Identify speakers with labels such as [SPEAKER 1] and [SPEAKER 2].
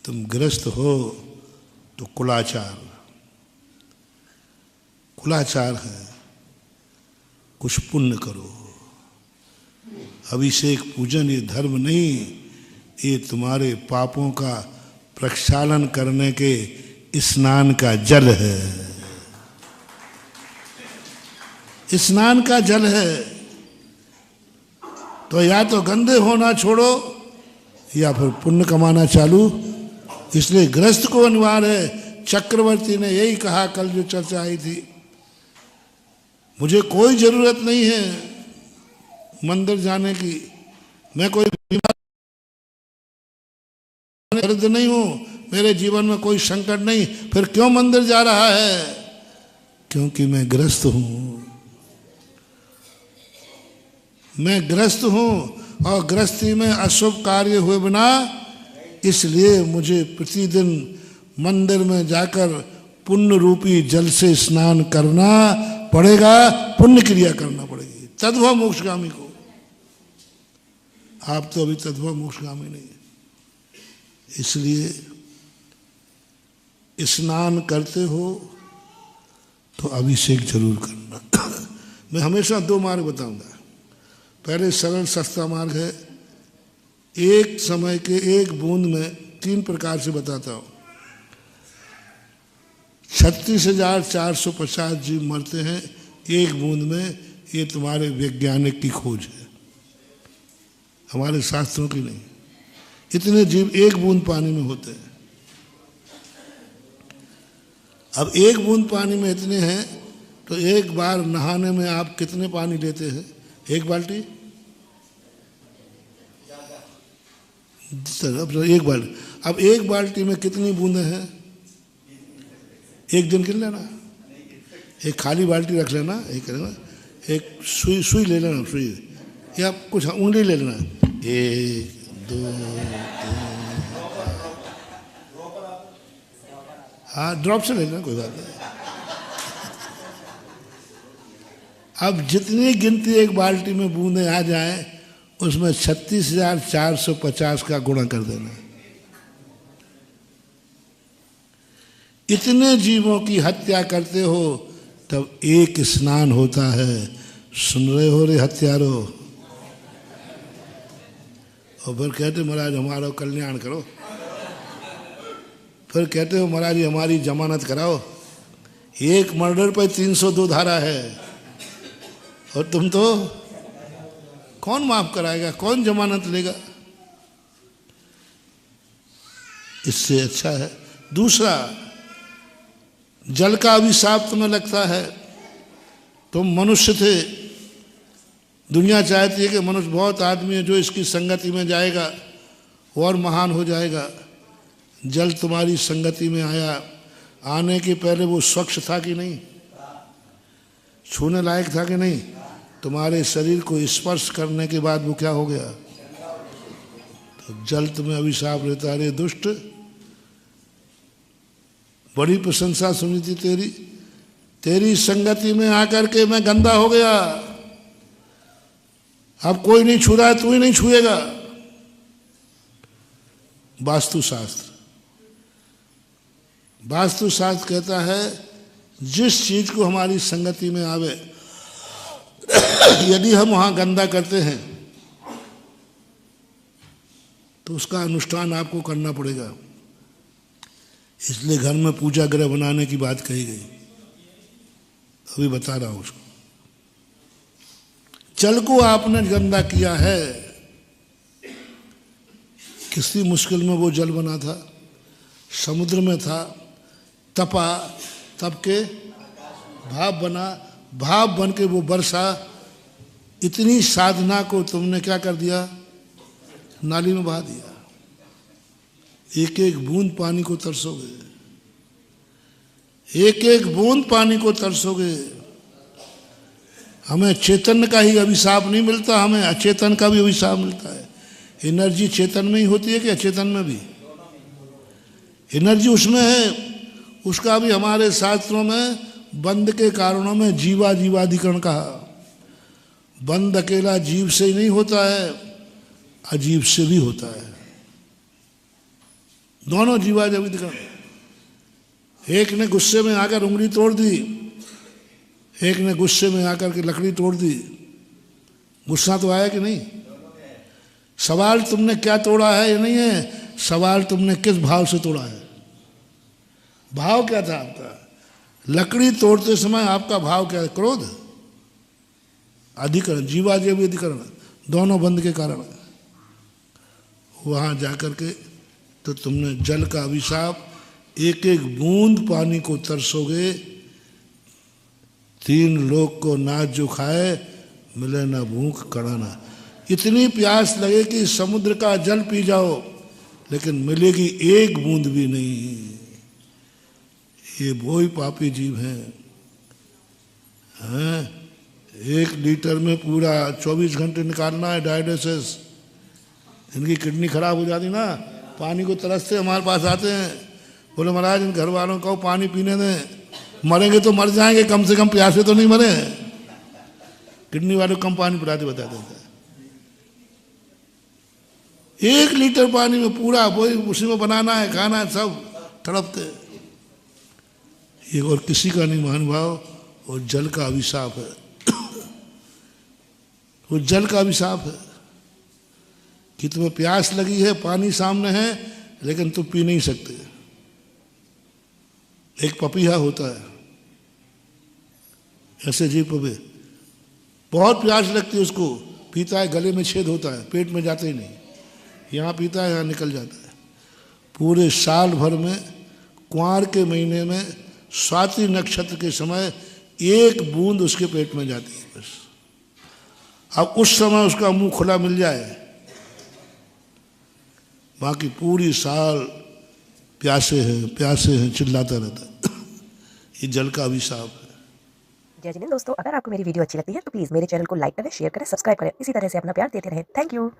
[SPEAKER 1] तुम गृहस्थ हो तो कुलाचार है, कुछ पुण्य करो। अभिषेक पूजन ये धर्म नहीं, ये तुम्हारे पापों का प्रक्षालन करने के स्नान का जल है, स्नान का जल है। तो या तो गंदे होना छोड़ो या फिर पुण्य कमाना चालू। इसलिए गृहस्थ को अनिवार्य है। चक्रवर्ती ने यही कहा, कल जो चर्चा आई थी, मुझे कोई जरूरत नहीं है मंदिर जाने की, मैं कोई दर्द नहीं हूं, मेरे जीवन में कोई संकट नहीं, फिर क्यों मंदिर जा रहा है? क्योंकि मैं गृहस्थ हूं, मैं गृहस्थ हूं और गृहस्थी में अशुभ कार्य हुए बिना, इसलिए मुझे प्रतिदिन मंदिर में जाकर पुण्य रूपी जल से स्नान करना पड़ेगा, पुण्य क्रिया करना पड़ेगी, तद्भव मोक्षगामी को। आप तो अभी तद्भव मोक्षगामी नहीं है। इसलिए स्नान करते हो तो अभिषेक जरूर करना। मैं हमेशा दो मार्ग बताऊंगा। पहले सरल सस्ता मार्ग है, एक समय के एक बूंद में 3 प्रकार से बताता हूं। 36,450 जीव मरते हैं एक बूंद में, ये तुम्हारे वैज्ञानिक की खोज है, हमारे शास्त्रों की नहीं। इतने जीव एक बूंद पानी में होते हैं। अब एक बूंद पानी में इतने हैं तो एक बार नहाने में आप कितने पानी लेते हैं? एक बाल्टी? एक बाल्टी। अब एक बाल्टी में कितनी बूंदें हैं? एक दिन गिन लेना, एक खाली बाल्टी रख लेना, एक सुई ले लेना, सुई या कुछ उंगली ले लेना, 1 2 3, हाँ ड्रॉप से ले लेना, कोई बात नहीं। अब जितनी गिनती एक बाल्टी में बूंदे आ जाए, उसमें 36,450 का गुणा कर देना। इतने जीवों की हत्या करते हो तब एक स्नान होता है। सुन रहे हो रे हत्यारो? और फिर कहते महाराज हमारा कल्याण करो, फिर कहते हो महाराज हमारी जमानत कराओ। एक मर्डर पर 302 धारा है और तुम तो, कौन माफ कराएगा, कौन जमानत लेगा? इससे अच्छा है। दूसरा, जल का अभिशाप तुम्हें लगता है, तुम मनुष्य थे, दुनिया चाहती है कि मनुष्य, बहुत आदमी है जो इसकी संगति में जाएगा और महान हो जाएगा। जल तुम्हारी संगति में आया, आने के पहले वो स्वच्छ था कि नहीं, छूने लायक था कि नहीं? तुम्हारे शरीर को स्पर्श करने के बाद वो क्या हो गया? तो जल तुम्हें अभिशाप देता, अरे दुष्ट, बड़ी प्रशंसा सुनी थी तेरी, तेरी संगति में आकर के मैं गंदा हो गया, अब कोई नहीं छू रहा है, तू ही नहीं छुएगा। वास्तुशास्त्र कहता है जिस चीज को हमारी संगति में आवे, यदि हम वहां गंदा करते हैं तो उसका अनुष्ठान आपको करना पड़ेगा। इसलिए घर में पूजा गृह बनाने की बात कही गई, अभी बता रहा हूं उसको। जल को आपने गंदा किया है, किसी मुश्किल में वो जल बना था, समुद्र में था, तपा, तब के भाप बना, भाप बन के वो बरसा। इतनी साधना को तुमने क्या कर दिया? नाली में बहा दिया। एक एक बूंद पानी को तरसोगे, एक एक बूंद पानी को तरसोगे। हमें चेतन का ही अभिशाप नहीं मिलता, हमें अचेतन का भी अभिशाप मिलता है। एनर्जी चेतन में ही होती है कि अचेतन में भी? एनर्जी उसमें है। उसका भी हमारे शास्त्रों में बंध के कारणों में जीवाधिकरण कहा। बंध अकेला जीव से ही नहीं होता है, अजीव से भी होता है। दोनों जीवाज अभिधिकरण। एक ने गुस्से में आकर उंगली तोड़ दी, एक ने गुस्से में आकर के लकड़ी तोड़ दी। गुस्सा तो आया कि नहीं? सवाल तुमने क्या तोड़ा है ये नहीं है, सवाल तुमने किस भाव से तोड़ा है। भाव क्या था आपका? लकड़ी तोड़ते समय आपका भाव क्या है? क्रोध, अधिकरण, जीवाजीव अधिकरण, दोनों बंद के कारण। वहां जाकर के तो तुमने जल का अभिशाप, एक एक बूंद पानी को तरसोगे, 3 लोग को नाच जो खाए, मिले ना भूख कड़ाना। इतनी प्यास लगे कि समुद्र का जल पी जाओ, लेकिन मिलेगी एक बूंद भी नहीं। ये वो ही पापी जीव हैं। 1 लीटर में पूरा 24 घंटे निकालना है डायलिसिस। इनकी किडनी खराब हो जाती ना, पानी को तरसते हमारे पास आते हैं, बोले महाराज इन घर वालों को पानी पीने दें, मरेंगे तो मर जाएंगे, कम से कम प्यासे तो नहीं मरे। किडनी वाले कम पानी पिलाते बताते थे। 1 लीटर पानी में पूरा वही उसी में बनाना है, खाना है, सब तड़पते। ये और किसी का नहीं महानुभाव, वो जल का अभिशाप है। वो जल का अभिशाप है कि तुम्हें प्यास लगी है, पानी सामने है, लेकिन तुम पी नहीं सकते। एक पपीहा होता है, ऐसे जीव पपी, बहुत प्यास लगती है उसको, पीता है, गले में छेद होता है, पेट में जाता ही नहीं, यहाँ पीता है, यहाँ निकल जाता है। पूरे साल भर में कुंवार के महीने में स्वाति नक्षत्र के समय 1 बूंद उसके पेट में जाती है बस। अब उस समय उसका मुंह खुला मिल जाए, बाकी पूरी साल प्यासे हैं चिल्लाता रहता है। ये जल का अभिशाप है।
[SPEAKER 2] जय जिनेंद्र दोस्तों, अगर आपको मेरी वीडियो अच्छी लगती है तो प्लीज मेरे चैनल को लाइक करें, शेयर करें, सब्सक्राइब करें। इसी तरह से अपना प्यार देते रहें। Thank you.